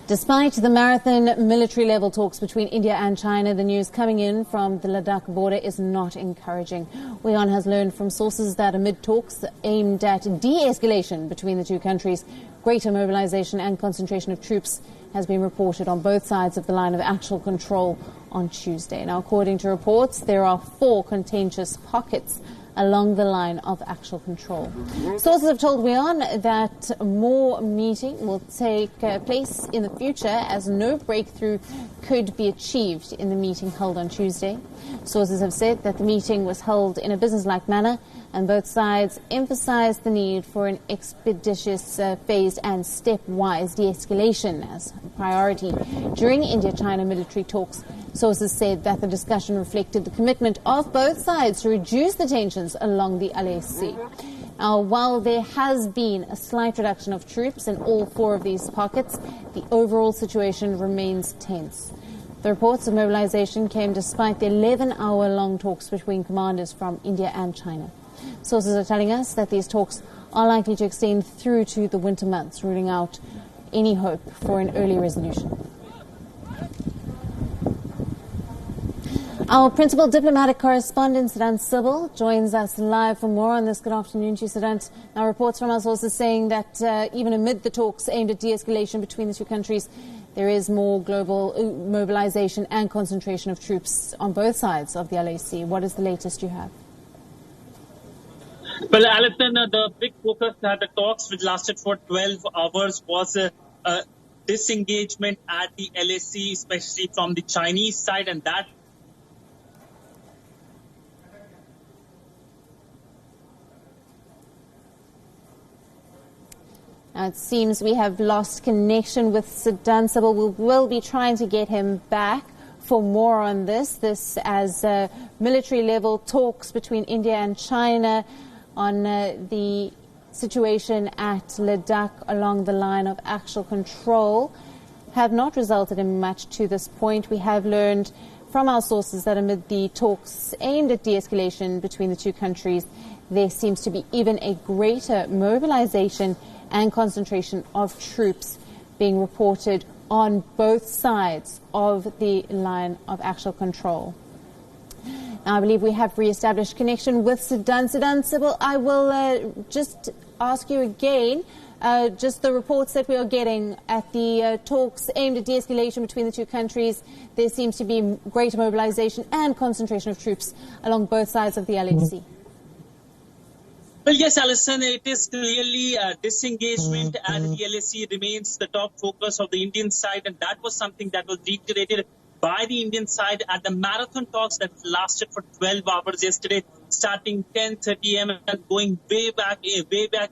Despite the marathon military-level talks between India and China, the news coming in from the Ladakh border is not encouraging. WION has learned from sources that amid talks aimed at de-escalation between the two countries, greater mobilization and concentration of troops has been reported on both sides of the line of actual control on Tuesday. Now, according to reports, there are 4 contentious pockets along the line of actual control. Sources have told WION that more meeting will take place in the future as no breakthrough could be achieved in the meeting held on Tuesday. Sources have said that the meeting was held in a business-like manner and both sides emphasized the need for an expeditious, phased and stepwise de-escalation as a priority. During India-China military talks, sources said that the discussion reflected the commitment of both sides to reduce the tensions along the LAC. Now, while there has been a slight reduction of troops in all 4 of these pockets, the overall situation remains tense. The reports of mobilization came despite the 11-hour-long talks between commanders from India and China. Sources are telling us that these talks are likely to extend through to the winter months, ruling out any hope for an early resolution. Our principal diplomatic correspondent, Siddhant Sybil, joins us live for more on this. Good afternoon to you, Siddhant. Now, reports from our sources saying that even amid the talks aimed at de-escalation between the two countries, there is more global mobilization and concentration of troops on both sides of the LAC. What is the latest you have? Well, Alison, the big focus at the talks, which lasted for 12 hours, was disengagement at the LAC, especially from the Chinese side, and that Now, it seems we have lost connection with Siddhant Sybil. We will be trying to get him back for more on this. This as military-level talks between India and China on the situation at Ladakh along the line of actual control have not resulted in much to this point. We have learned from our sources that amid the talks aimed at de-escalation between the two countries, there seems to be even a greater mobilization and concentration of troops being reported on both sides of the line of actual control. Now, I believe we have re-established connection with Siddhant Sybil. I will just ask you again, just the reports that we are getting at the talks aimed at de-escalation between the two countries. There seems to be greater mobilization and concentration of troops along both sides of the LAC. Well, yes, Alison, it is clearly disengagement at the LAC remains the top focus of the Indian side, and that was something that was reiterated by the Indian side at the marathon talks that lasted for 12 hours yesterday, starting 10:30 a.m. and going way back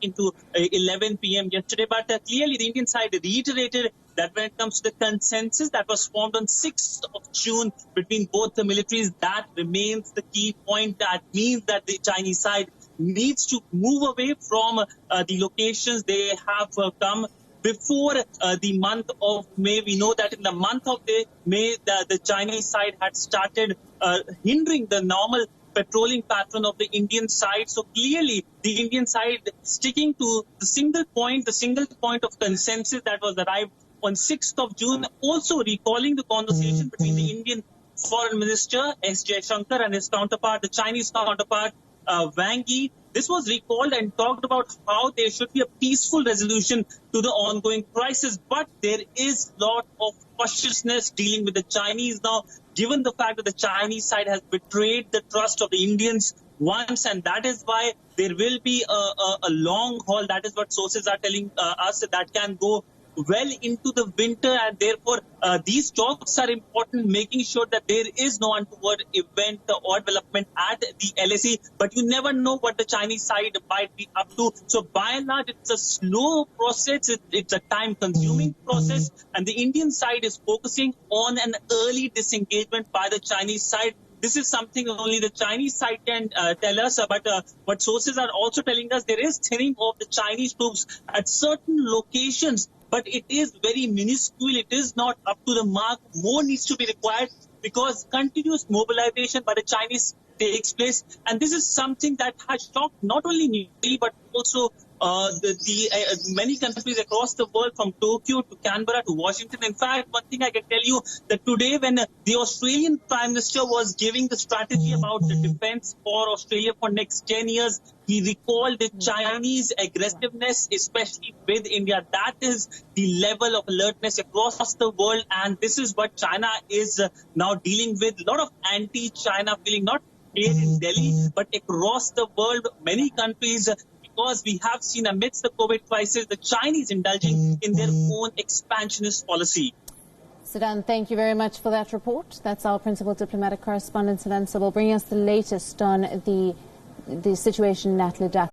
into 11 p.m. yesterday. But clearly the Indian side reiterated that when it comes to the consensus that was formed on 6th of June between both the militaries, that remains the key point. That means that the Chinese side needs to move away from the locations they have come before the month of May. We know that in the month of May, the Chinese side had started hindering the normal patrolling pattern of the Indian side. So clearly, the Indian side sticking to the single point of consensus that was arrived on 6th of June, also recalling the conversation between the Indian Foreign Minister S. Jaishankar and his counterpart, the Chinese counterpart, Wang Yi. This was recalled and talked about how there should be a peaceful resolution to the ongoing crisis. But there is a lot of cautiousness dealing with the Chinese now, given the fact that the Chinese side has betrayed the trust of the Indians once, and that is why there will be a long haul. That is what sources are telling us, that can go well into the winter, and therefore these talks are important, making sure that there is no untoward event or development at the LAC. But you never know what the Chinese side might be up to. So by and large, it's a slow process. It's a time-consuming process, and the Indian side is focusing on an early disengagement by the Chinese side. This is something only the Chinese side can tell us, but what sources are also telling us, there is thinning of the Chinese troops at certain locations, but it is very minuscule. It is not up to the mark. More needs to be required because continuous mobilization by the Chinese takes place. And this is something that has shocked not only me, but also many countries across the world, from Tokyo to Canberra to Washington. In fact, one thing I can tell you, that today when the Australian Prime Minister was giving the strategy about the defense for Australia for next 10 years, he recalled the Chinese aggressiveness, especially with India. That is the level of alertness across the world, and this is what China is now dealing with. A lot of anti-China feeling, not here in Delhi, but across the world, many countries, because we have seen amidst the COVID crisis, the Chinese indulging in their own expansionist policy. Siddhant, thank you very much for that report. That's our principal diplomatic correspondent, Siddhant Sibal, bringing us the latest on the situation at Ladakh.